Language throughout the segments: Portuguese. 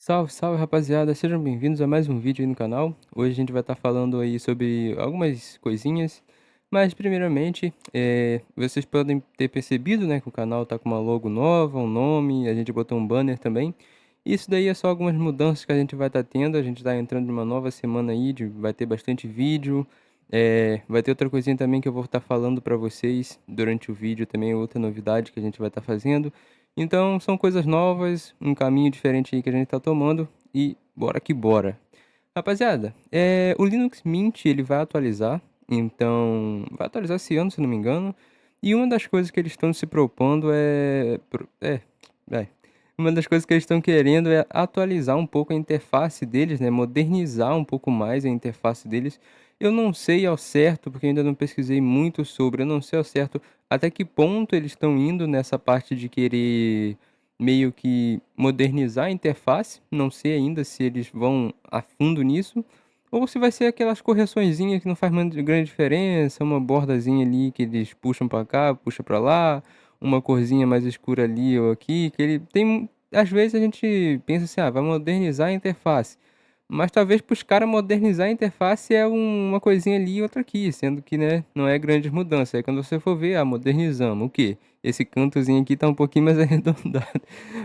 Salve, salve rapaziada, sejam bem-vindos a mais um vídeo aí no canal. Hoje a gente vai estar falando aí sobre algumas coisinhas, mas primeiramente, vocês podem ter percebido, né, que o canal tá com uma logo nova, um nome, a gente botou um banner também. Isso daí é só algumas mudanças que a gente vai estar tendo, a gente tá entrando numa nova semana aí, vai ter bastante vídeo, vai ter outra coisinha também que eu vou estar falando para vocês durante o vídeo também, outra novidade que a gente vai estar fazendo. Então, são coisas novas, um caminho diferente aí que a gente tá tomando e bora que bora. Rapaziada, o Linux Mint ele vai atualizar, então vai atualizar esse ano, se não me engano. E uma das coisas que eles estão se propondo uma das coisas que eles estão querendo é atualizar um pouco a interface deles, né? Modernizar um pouco mais a interface deles. Eu não sei ao certo, porque ainda não pesquisei muito sobre, eu não sei ao certo até que ponto eles estão indo nessa parte de querer meio que modernizar a interface. Não sei ainda se eles vão a fundo nisso. Ou se vai ser aquelas correçõezinhas que não faz muito grande diferença, uma bordazinha ali que eles puxam pra cá, puxa pra lá, uma corzinha mais escura ali ou aqui, que ele tem. Às vezes a gente pensa assim, vai modernizar a interface. Mas talvez para os caras modernizar a interface é uma coisinha ali e outra aqui, sendo que, né, não é grandes mudanças. Aí quando você for ver, modernizamos, o quê? Esse cantozinho aqui tá um pouquinho mais arredondado.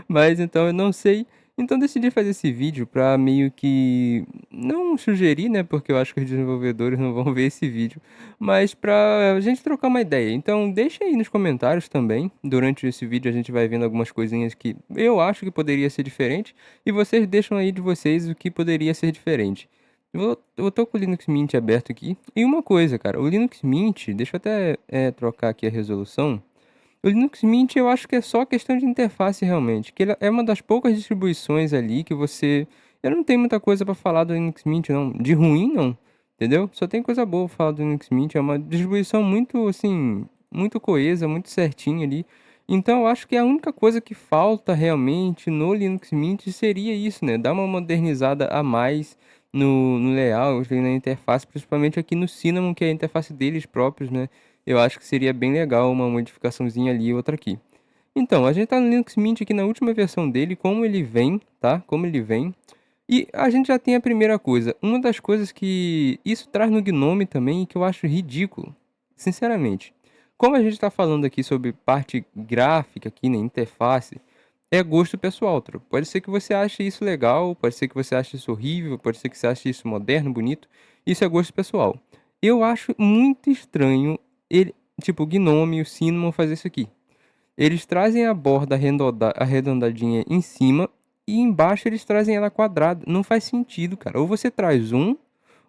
Mas então eu não sei. Então decidi fazer esse vídeo pra meio que não sugerir, né, porque eu acho que os desenvolvedores não vão ver esse vídeo, mas pra gente trocar uma ideia. Então deixa aí nos comentários também. Durante esse vídeo a gente vai vendo algumas coisinhas que eu acho que poderia ser diferente e vocês deixam aí de vocês o que poderia ser diferente. Eu tô com o Linux Mint aberto aqui. E uma coisa, cara, o Linux Mint, deixa eu até trocar aqui a resolução. O Linux Mint eu acho que é só questão de interface realmente, que ele é uma das poucas distribuições ali que você. Eu não tenho muita coisa pra falar do Linux Mint não, de ruim não, entendeu? Só tem coisa boa pra falar do Linux Mint, é uma distribuição muito assim, muito coesa, muito certinha ali. Então eu acho que a única coisa que falta realmente no Linux Mint seria isso, né? Dar uma modernizada a mais no layout, na interface, principalmente aqui no Cinnamon, que é a interface deles próprios, né? Eu acho que seria bem legal uma modificaçãozinha ali e outra aqui. Então, a gente tá no Linux Mint aqui na última versão dele, como ele vem, tá? Como ele vem. E a gente já tem a primeira coisa. Uma das coisas que isso traz no Gnome também, que eu acho ridículo, sinceramente. Como a gente está falando aqui sobre parte gráfica aqui na interface, é gosto pessoal, tropa. Pode ser que você ache isso legal, pode ser que você ache isso horrível, pode ser que você ache isso moderno, bonito. Isso é gosto pessoal. Eu acho muito estranho ele, tipo, o Gnome e o Cinnamon fazer isso aqui. Eles trazem a borda arredondadinha em cima e embaixo eles trazem ela quadrada. Não faz sentido, cara. Ou você traz um,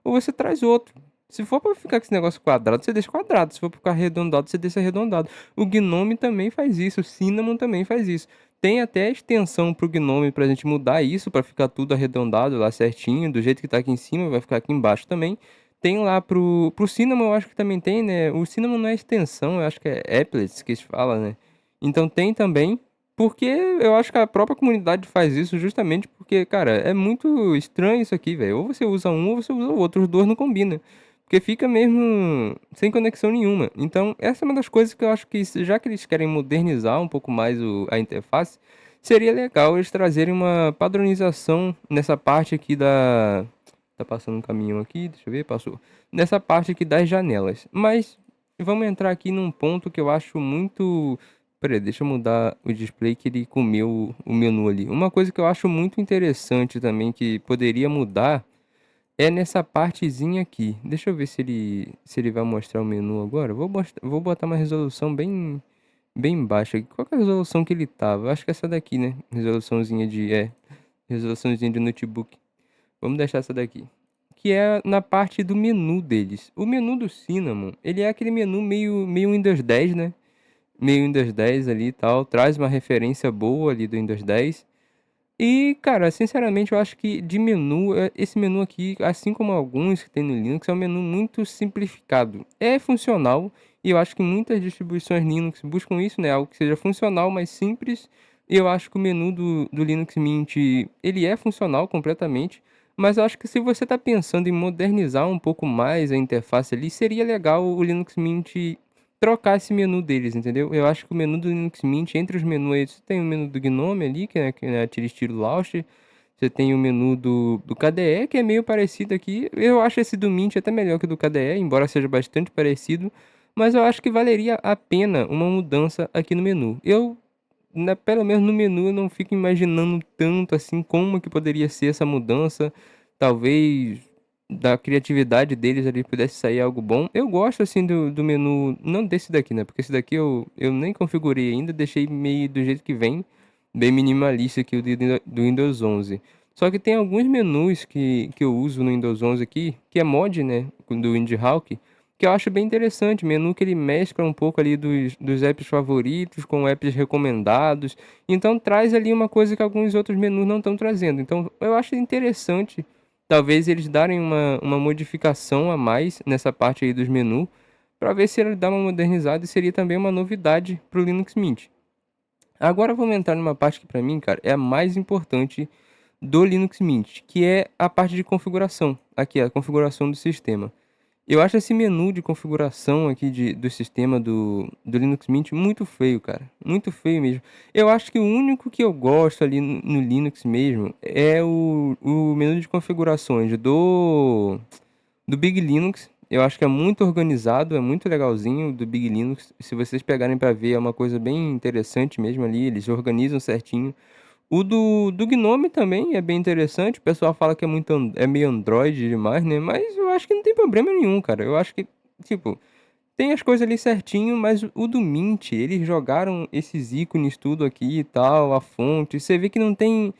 ou você traz outro. Se for pra ficar com esse negócio quadrado, você deixa quadrado. Se for pra ficar arredondado, você deixa arredondado. O Gnome também faz isso, o Cinnamon também faz isso. Tem até a extensão pro Gnome pra gente mudar isso, pra ficar tudo arredondado lá certinho, do jeito que tá aqui em cima, vai ficar aqui embaixo também. Tem lá pro Cinnamon, eu acho que também tem, né? O Cinnamon não é extensão, eu acho que é applets que se fala, né? Então tem também, porque eu acho que a própria comunidade faz isso justamente porque, cara, é muito estranho isso aqui, velho. Ou você usa um ou você usa o outro, os dois não combinam. Porque fica mesmo sem conexão nenhuma. Então, essa é uma das coisas que eu acho que, já que eles querem modernizar um pouco mais a interface, seria legal eles trazerem uma padronização nessa parte aqui da. Tá passando um caminhão aqui, deixa eu ver, passou. Nessa parte aqui das janelas. Mas vamos entrar aqui num ponto que eu acho muito. Peraí, deixa eu mudar o display que ele comeu o menu ali. Uma coisa que eu acho muito interessante também que poderia mudar é nessa partezinha aqui. Deixa eu ver se ele vai mostrar o menu agora. Vou botar uma resolução bem baixa aqui. Qual que é a resolução que ele tava? Eu acho que é essa daqui, né? Resoluçãozinha de notebook. Vamos deixar essa daqui. Que é na parte do menu deles. O menu do Cinnamon, ele é aquele menu meio Windows 10, né? Meio Windows 10 ali e tal. Traz uma referência boa ali do Windows 10. E, cara, sinceramente, eu acho que de menu, esse menu aqui, assim como alguns que tem no Linux, é um menu muito simplificado. É funcional, e eu acho que muitas distribuições Linux buscam isso, né? Algo que seja funcional, mas simples. E eu acho que o menu do Linux Mint, ele é funcional completamente. Mas eu acho que se você está pensando em modernizar um pouco mais a interface ali, seria legal o Linux Mint trocar esse menu deles, entendeu? Eu acho que o menu do Linux Mint, entre os menus, aí, você tem o menu do Gnome ali, que é aquele estilo Launcher. Você tem o menu do KDE, que é meio parecido aqui. Eu acho esse do Mint até melhor que o do KDE, embora seja bastante parecido. Mas eu acho que valeria a pena uma mudança aqui no menu. Pelo menos no menu, eu não fico imaginando tanto assim como que poderia ser essa mudança. Talvez da criatividade deles ali pudesse sair algo bom. Eu gosto assim do menu, não desse daqui, né? Porque esse daqui eu nem configurei ainda, deixei meio do jeito que vem, bem minimalista aqui o do Windows 11. Só que tem alguns menus que eu uso no Windows 11 aqui, que é mod, né, do WindHawk, que eu acho bem interessante. Menu que ele mescla um pouco ali dos apps favoritos com apps recomendados. Então traz ali uma coisa que alguns outros menus não estão trazendo. Então eu acho interessante, talvez eles darem uma modificação a mais nessa parte aí dos menus, para ver se ele dá uma modernizada e seria também uma novidade para o Linux Mint. Agora vamos entrar numa parte que para mim, cara, é a mais importante do Linux Mint, que é a parte de configuração. Aqui, a configuração do sistema. Eu acho esse menu de configuração aqui do sistema do Linux Mint muito feio, cara. Muito feio mesmo. Eu acho que o único que eu gosto ali no Linux mesmo é o menu de configurações do Big Linux. Eu acho que é muito organizado, é muito legalzinho do Big Linux. Se vocês pegarem para ver, é uma coisa bem interessante mesmo ali. Eles organizam certinho. O do Gnome também é bem interessante. O pessoal fala que é meio Android demais, né? Mas eu acho que não tem problema nenhum, cara. Eu acho que, tipo, tem as coisas ali certinho, mas o do Mint, eles jogaram esses ícones tudo aqui e tal, a fonte. Você vê que não tem.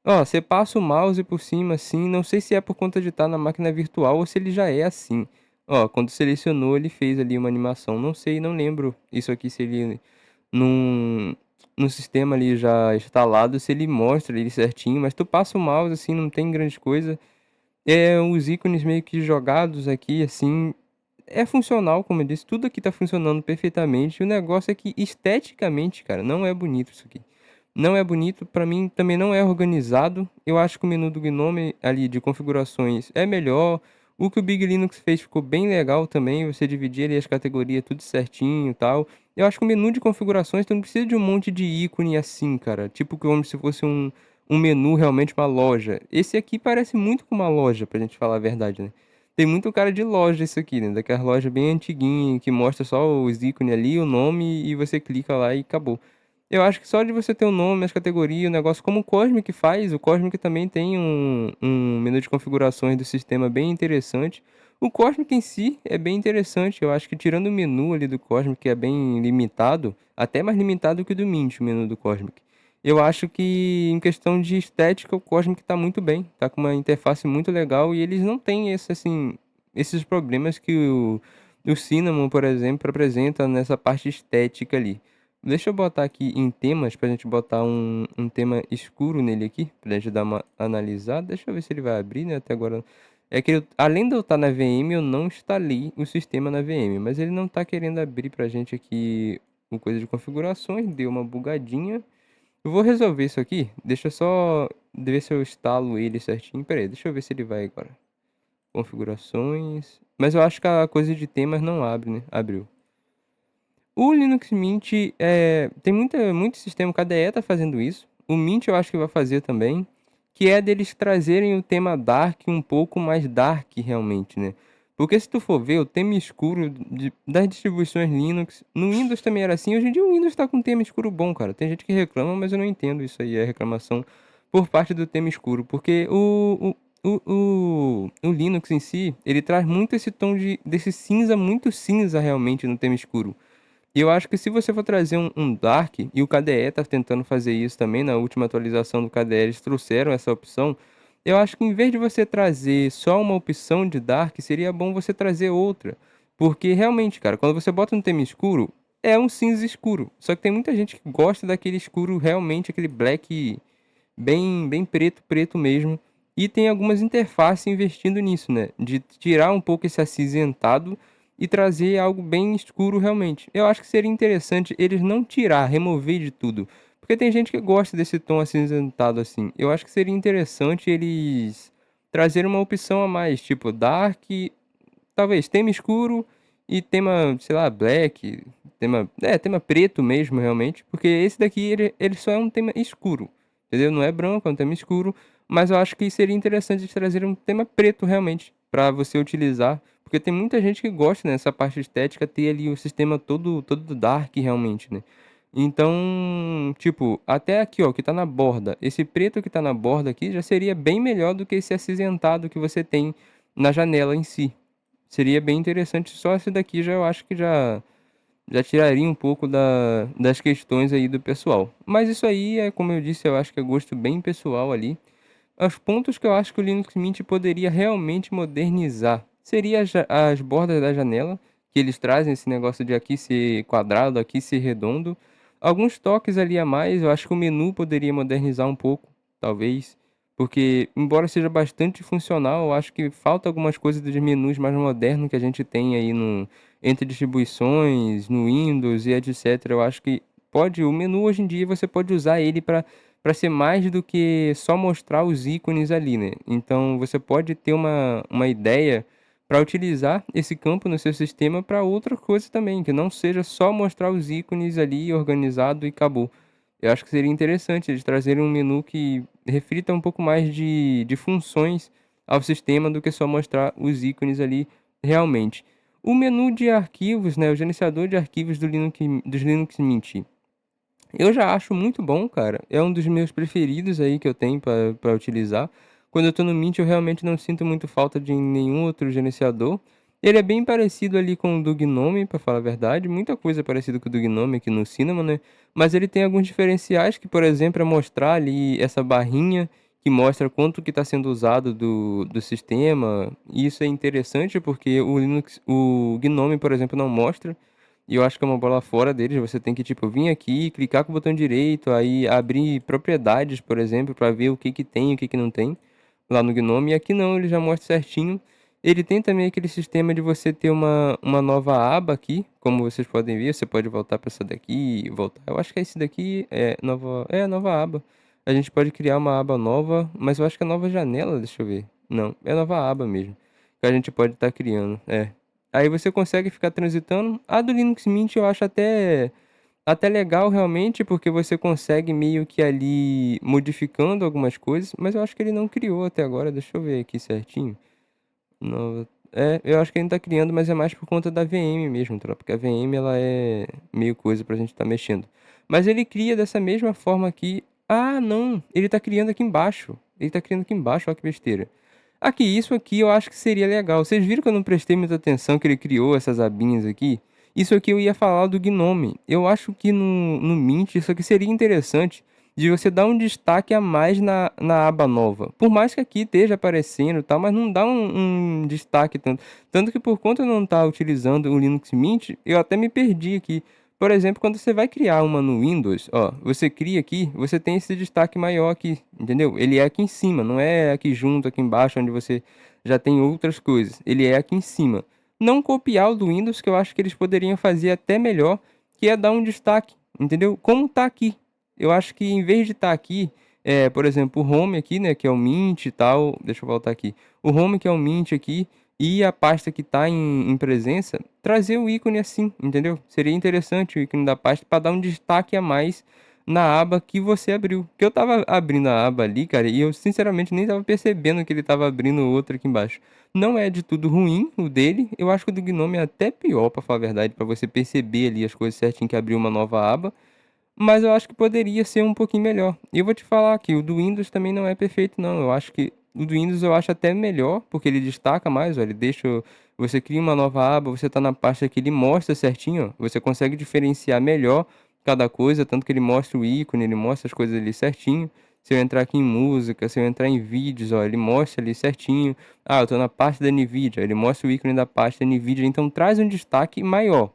Ó, você passa o mouse por cima assim. Não sei se é por conta de estar na máquina virtual ou se ele já é assim. Ó, quando selecionou, ele fez ali uma animação. Não sei, não lembro isso aqui se ele num, no sistema ali já instalado, se ele mostra ele certinho, mas tu passa o mouse assim, não tem grande coisa. É, os ícones meio que jogados aqui, assim, é funcional, como eu disse, tudo aqui tá funcionando perfeitamente. O negócio é que esteticamente, cara, não é bonito isso aqui. Não é bonito, pra mim também não é organizado. Eu acho que o menu do Gnome ali de configurações é melhor. O que o Big Linux fez ficou bem legal também, você dividir ali as categorias tudo certinho e tal. Eu acho que o menu de configurações tu não precisa de um monte de ícone assim, cara. Tipo como se fosse um menu realmente uma loja. Esse aqui parece muito com uma loja, pra gente falar a verdade, né? Tem muito cara de loja isso aqui, né? Daquelas lojas bem antiguinha que mostra só os ícones ali, o nome e você clica lá e acabou. Eu acho que só de você ter o nome, as categorias, o negócio como o Cosmic faz, o Cosmic também tem um menu de configurações do sistema bem interessante. O Cosmic em si é bem interessante, eu acho que tirando o menu ali do Cosmic, que é bem limitado, até mais limitado que o do Mint, o menu do Cosmic. Eu acho que em questão de estética o Cosmic tá muito bem, tá com uma interface muito legal e eles não têm esses problemas que o Cinnamon, por exemplo, apresenta nessa parte estética ali. Deixa eu botar aqui em temas, pra gente botar um tema escuro nele aqui, pra gente dar uma analisada. Deixa eu ver se ele vai abrir, né? Até agora. É que além de eu estar na VM, eu não instalei o sistema na VM, mas ele não tá querendo abrir pra gente aqui o coisa de configurações, deu uma bugadinha. Eu vou resolver isso aqui, deixa eu só ver se eu instalo ele certinho. Pera aí, deixa eu ver se ele vai agora. Configurações. Mas eu acho que a coisa de temas não abre, né? Abriu. O Linux Mint tem muito sistema, o KDE tá fazendo isso. O Mint eu acho que vai fazer também, que é deles trazerem o tema Dark um pouco mais Dark realmente, né? Porque se tu for ver, o tema escuro das distribuições Linux, no Windows também era assim, hoje em dia o Windows tá com um tema escuro bom, cara. Tem gente que reclama, mas eu não entendo isso aí, é reclamação por parte do tema escuro, porque o Linux em si, ele traz muito esse tom desse cinza, muito cinza realmente no tema escuro. E eu acho que se você for trazer um Dark, e o KDE tá tentando fazer isso também, na última atualização do KDE eles trouxeram essa opção, eu acho que em vez de você trazer só uma opção de Dark, seria bom você trazer outra. Porque realmente, cara, quando você bota um tema escuro, é um cinza escuro. Só que tem muita gente que gosta daquele escuro realmente, aquele black bem preto, preto mesmo. E tem algumas interfaces investindo nisso, né? De tirar um pouco esse acinzentado e trazer algo bem escuro realmente. Eu acho que seria interessante eles não tirar, remover de tudo. Porque tem gente que gosta desse tom acinzentado assim. Eu acho que seria interessante eles trazerem uma opção a mais, tipo dark, talvez tema escuro e tema, sei lá, black, tema preto mesmo realmente, porque esse daqui ele só é um tema escuro. entendeu? Não é branco, é um tema escuro, mas eu acho que seria interessante eles trazerem um tema preto realmente, para você utilizar, porque tem muita gente que gosta, nessa parte estética, ter ali o sistema todo dark realmente, né. Então, tipo, até aqui, ó, que tá na borda, esse preto que tá na borda aqui já seria bem melhor do que esse acinzentado que você tem na janela em si. Seria bem interessante, só esse daqui já eu acho que já tiraria um pouco das questões aí do pessoal. Mas isso aí é, como eu disse, eu acho que é gosto bem pessoal ali. Os pontos que eu acho que o Linux Mint poderia realmente modernizar seria as bordas da janela, que eles trazem esse negócio de aqui ser quadrado, aqui ser redondo. Alguns toques ali a mais, eu acho que o menu poderia modernizar um pouco, talvez. Porque, embora seja bastante funcional, eu acho que falta algumas coisas dos menus mais modernos que a gente tem aí no, entre distribuições, no Windows e etc. Eu acho que pode, o menu hoje em dia você pode usar ele para ser mais do que só mostrar os ícones ali, né. Então você pode ter uma ideia para utilizar esse campo no seu sistema para outra coisa também, que não seja só mostrar os ícones ali organizado e acabou. Eu acho que seria interessante eles trazerem um menu que reflita um pouco mais de funções ao sistema do que só mostrar os ícones ali realmente. O menu de arquivos, né, o gerenciador de arquivos dos Linux Mint, eu já acho muito bom, cara. É um dos meus preferidos aí que eu tenho para utilizar. Quando eu tô no Mint, eu realmente não sinto muito falta de nenhum outro gerenciador. Ele é bem parecido ali com o do Gnome, para falar a verdade. Muita coisa parecida com o do Gnome aqui no Cinnamon, né? Mas ele tem alguns diferenciais que, por exemplo, é mostrar ali essa barrinha que mostra quanto que está sendo usado do sistema. E isso é interessante porque o Gnome, por exemplo, não mostra. E eu acho que é uma bola fora deles, você tem que, tipo, vir aqui, clicar com o botão direito, aí abrir propriedades, por exemplo, para ver o que que tem e o que que não tem lá no Gnome. E aqui não, ele já mostra certinho. Ele tem também aquele sistema de você ter uma nova aba aqui, como vocês podem ver, você pode voltar para essa daqui e voltar. Eu acho que esse daqui é a nova aba. A gente pode criar uma aba nova, mas eu acho que é nova janela, deixa eu ver. Não, é nova aba mesmo, que a gente pode estar criando, é. Aí você consegue ficar transitando. A do Linux Mint eu acho até legal realmente, porque você consegue meio que ali modificando algumas coisas, mas eu acho que ele não criou até agora, deixa eu ver aqui certinho. Eu acho que ele não tá criando, mas é mais por conta da VM mesmo, tropa, porque a VM ela é meio coisa pra gente estar mexendo. Mas ele cria dessa mesma forma aqui. Ah, não, ele tá criando aqui embaixo. Ele tá criando aqui embaixo, olha que besteira. Aqui, isso aqui eu acho que seria legal. Vocês viram que eu não prestei muita atenção que ele criou essas abinhas aqui? Isso aqui eu ia falar do Gnome. Eu acho que no Mint isso aqui seria interessante de você dar um destaque a mais na aba nova. Por mais que aqui esteja aparecendo e tal, mas não dá um destaque tanto. Tanto que por conta de eu não estar utilizando o Linux Mint, eu até me perdi aqui. Por exemplo, quando você vai criar uma no Windows, ó, você cria aqui, você tem esse destaque maior aqui, entendeu? Ele é aqui em cima, não é aqui junto, aqui embaixo, onde você já tem outras coisas. Ele é aqui em cima. Não copiar o do Windows, que eu acho que eles poderiam fazer até melhor, que é dar um destaque, entendeu? Como tá aqui. Eu acho que em vez de estar aqui, por exemplo, o Home aqui, né, que é o Mint e tal, deixa eu voltar aqui. O Home que é o Mint aqui, e a pasta que está em presença, trazer o ícone assim, entendeu? Seria interessante o ícone da pasta para dar um destaque a mais na aba que você abriu. Que eu tava abrindo a aba ali, cara, e eu sinceramente nem tava percebendo que ele tava abrindo outra aqui embaixo. Não é de tudo ruim o dele, eu acho que o do Gnome é até pior, para falar a verdade, para você perceber ali as coisas certinho que abriu uma nova aba. Mas eu acho que poderia ser um pouquinho melhor. E eu vou te falar que o do Windows também não é perfeito, não. Eu acho que o do Windows eu acho até melhor, porque ele destaca mais, ó, ele deixa. Você cria uma nova aba, você tá na pasta que ele mostra certinho, ó, você consegue diferenciar melhor cada coisa, tanto que ele mostra o ícone, ele mostra as coisas ali certinho. Se eu entrar aqui em música, se eu entrar em vídeos, ó, ele mostra ali certinho. Ah, eu tô na pasta da NVIDIA, ele mostra o ícone da pasta NVIDIA, então traz um destaque maior.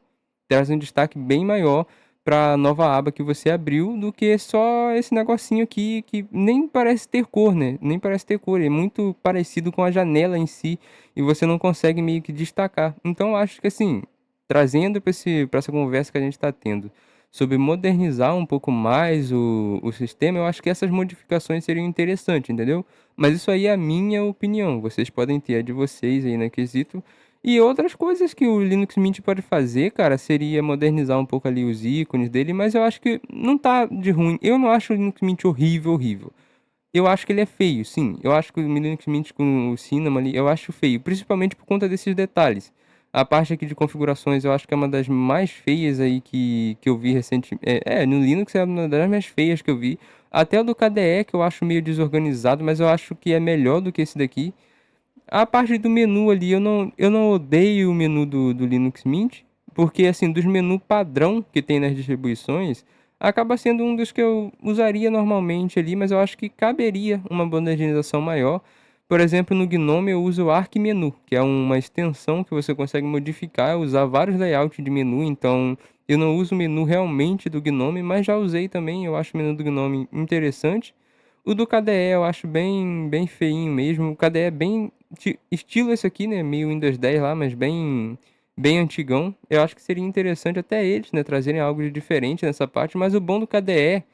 Traz um destaque bem maior para nova aba que você abriu do que só esse negocinho aqui que nem parece ter cor, né? Nem parece ter cor, é muito parecido com a janela em si e você não consegue meio que destacar. Então eu acho que assim, trazendo para essa conversa que a gente está tendo sobre modernizar um pouco mais o sistema, eu acho que essas modificações seriam interessantes, entendeu? Mas isso aí é a minha opinião. Vocês podem ter a de vocês aí na quesito. E outras coisas que o Linux Mint pode fazer, cara, seria modernizar um pouco ali os ícones dele, mas eu acho que não tá de ruim. Eu não acho o Linux Mint horrível, horrível. Eu acho que ele é feio, sim. Eu acho que o Linux Mint com o Cinnamon ali, eu acho feio, principalmente por conta desses detalhes. A parte aqui de configurações eu acho que é uma das mais feias aí que eu vi recentemente. No Linux é uma das mais feias que eu vi. Até o do KDE, que eu acho meio desorganizado, mas eu acho que é melhor do que esse daqui. A parte do menu ali, eu não odeio o menu do Linux Mint, porque assim, dos menus padrão que tem nas distribuições, acaba sendo um dos que eu usaria normalmente ali, mas eu acho que caberia uma modernização maior. Por exemplo, no Gnome eu uso o Arc Menu, que é uma extensão que você consegue modificar, usar vários layouts de menu, então eu não uso o menu realmente do Gnome, mas já usei também, eu acho o menu do Gnome interessante. O do KDE eu acho bem feinho mesmo. O KDE é bem estilo esse aqui, né? Meio Windows 10 lá, mas bem antigão. Eu acho que seria interessante até eles, né, trazerem algo de diferente nessa parte. Mas o bom do KDE,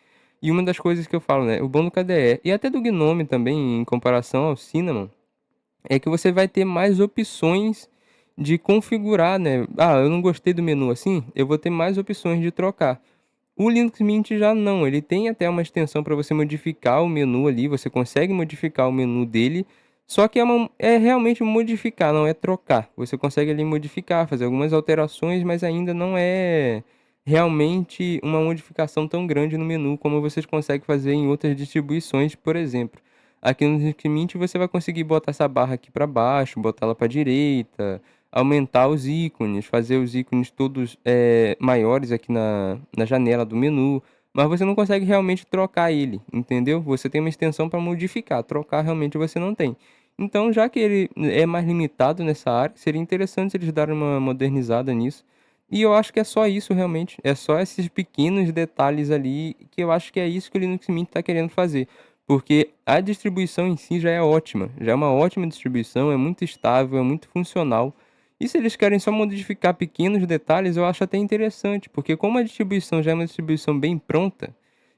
e uma das coisas que eu falo, né? O bom do KDE, e até do Gnome também, em comparação ao Cinnamon, é que você vai ter mais opções de configurar, né? Ah, eu não gostei do menu assim, eu vou ter mais opções de trocar. O Linux Mint já não, ele tem até uma extensão para você modificar o menu ali, você consegue modificar o menu dele, só que é realmente modificar, não é trocar. Você consegue ali modificar, fazer algumas alterações, mas ainda não é realmente uma modificação tão grande no menu como vocês conseguem fazer em outras distribuições, por exemplo. Aqui no Linux Mint você vai conseguir botar essa barra aqui para baixo, botar ela para direita, aumentar os ícones, fazer os ícones todos maiores aqui na janela do menu, mas você não consegue realmente trocar ele, entendeu? Você tem uma extensão para modificar, trocar realmente você não tem. Então, já que ele é mais limitado nessa área, seria interessante eles darem uma modernizada nisso. E eu acho que é só isso realmente, é só esses pequenos detalhes ali que eu acho que é isso que o Linux Mint está querendo fazer. Porque a distribuição em si já é ótima, já é uma ótima distribuição, é muito estável, é muito funcional. E se eles querem só modificar pequenos detalhes, eu acho até interessante, porque como a distribuição já é uma distribuição bem pronta,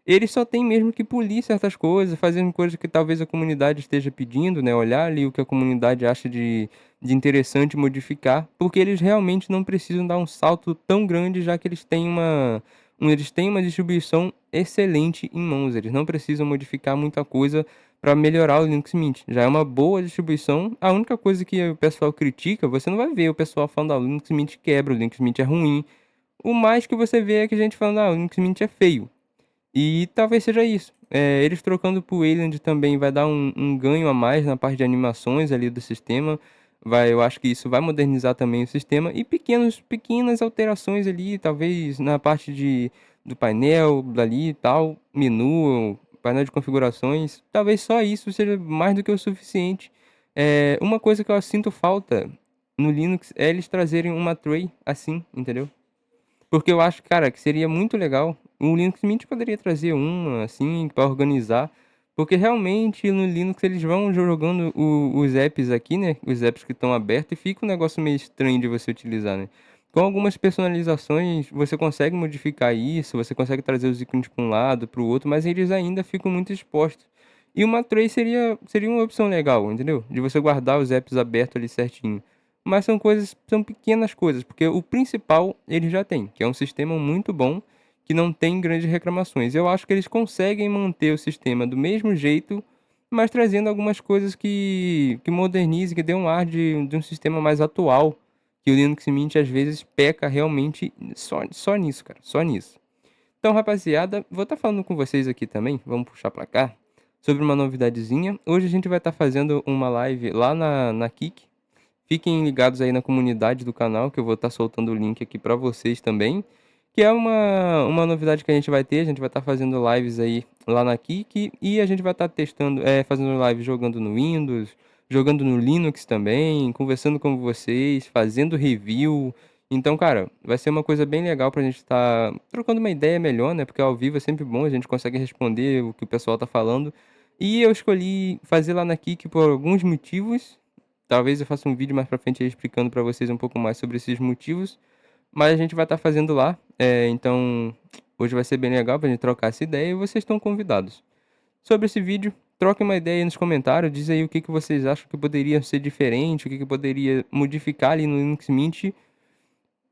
eles só têm mesmo que polir certas coisas, fazendo coisas que talvez a comunidade esteja pedindo, né? Olhar ali o que a comunidade acha de interessante modificar, porque eles realmente não precisam dar um salto tão grande, já que eles têm uma distribuição excelente em mãos, eles não precisam modificar muita coisa para melhorar o Linux Mint. Já é uma boa distribuição. A única coisa que o pessoal critica, você não vai ver o pessoal falando, ah, o Linux Mint quebra, o Linux Mint é ruim. O mais que você vê é que a gente falando, ah, o Linux Mint é feio. E talvez seja isso. Eles trocando pro Wayland também vai dar um ganho a mais na parte de animações ali do sistema. Eu acho que isso vai modernizar também o sistema. E pequenas alterações ali, talvez na parte do painel, dali e tal, menu, painel de configurações. Talvez só isso seja mais do que o suficiente. Uma coisa que eu sinto falta no Linux é eles trazerem uma tray assim, entendeu? Porque eu acho, cara, que seria muito legal. O Linux Mint poderia trazer uma, assim, para organizar. Porque realmente no Linux eles vão jogando os apps aqui, né? Os apps que estão abertos e fica um negócio meio estranho de você utilizar, né? Com algumas personalizações você consegue modificar isso, você consegue trazer os ícones para um lado, para o outro, mas eles ainda ficam muito expostos. E uma tray seria uma opção legal, entendeu? De você guardar os apps abertos ali certinho. Mas são pequenas coisas, porque o principal ele já tem, que é um sistema muito bom, que não tem grandes reclamações. Eu acho que eles conseguem manter o sistema do mesmo jeito, mas trazendo algumas coisas que modernizem, que dê um ar de um sistema mais atual, que o Linux Mint às vezes peca realmente só nisso, cara, só nisso. Então, rapaziada, vou estar falando com vocês aqui também, vamos puxar pra cá, sobre uma novidadezinha. Hoje a gente vai estar fazendo uma live lá na Kik. Fiquem ligados aí na comunidade do canal, que eu vou estar soltando o link aqui para vocês também. Que é uma novidade que a gente vai ter. A gente vai estar fazendo lives aí lá na Kik. E a gente vai estar testando, fazendo live jogando no Windows, jogando no Linux também, conversando com vocês, fazendo review. Então, cara, vai ser uma coisa bem legal pra gente estar trocando uma ideia melhor, né? Porque ao vivo é sempre bom, a gente consegue responder o que o pessoal tá falando. E eu escolhi fazer lá na Kik por alguns motivos. Talvez eu faça um vídeo mais pra frente aí explicando pra vocês um pouco mais sobre esses motivos. Mas a gente vai estar fazendo lá. Então, hoje vai ser bem legal pra gente trocar essa ideia e vocês estão convidados. Sobre esse vídeo, troquem uma ideia aí nos comentários, diz aí o que que vocês acham que poderia ser diferente, o que que poderia modificar ali no Linux Mint.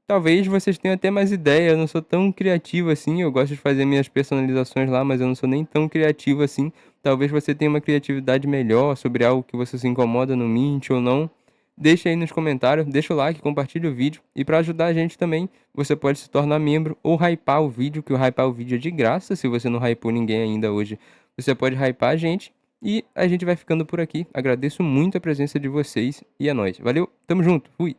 Talvez vocês tenham até mais ideia, eu não sou tão criativo assim, eu gosto de fazer minhas personalizações lá, mas eu não sou nem tão criativo assim. Talvez você tenha uma criatividade melhor sobre algo que você se incomoda no Mint ou não. Deixa aí nos comentários, deixa o like, compartilha o vídeo. E para ajudar a gente também, você pode se tornar membro ou hypar o vídeo, que o hypar o vídeo é de graça, se você não hypou ninguém ainda hoje. Você pode hypar a gente e a gente vai ficando por aqui. Agradeço muito a presença de vocês e é nóis. Valeu, tamo junto, fui!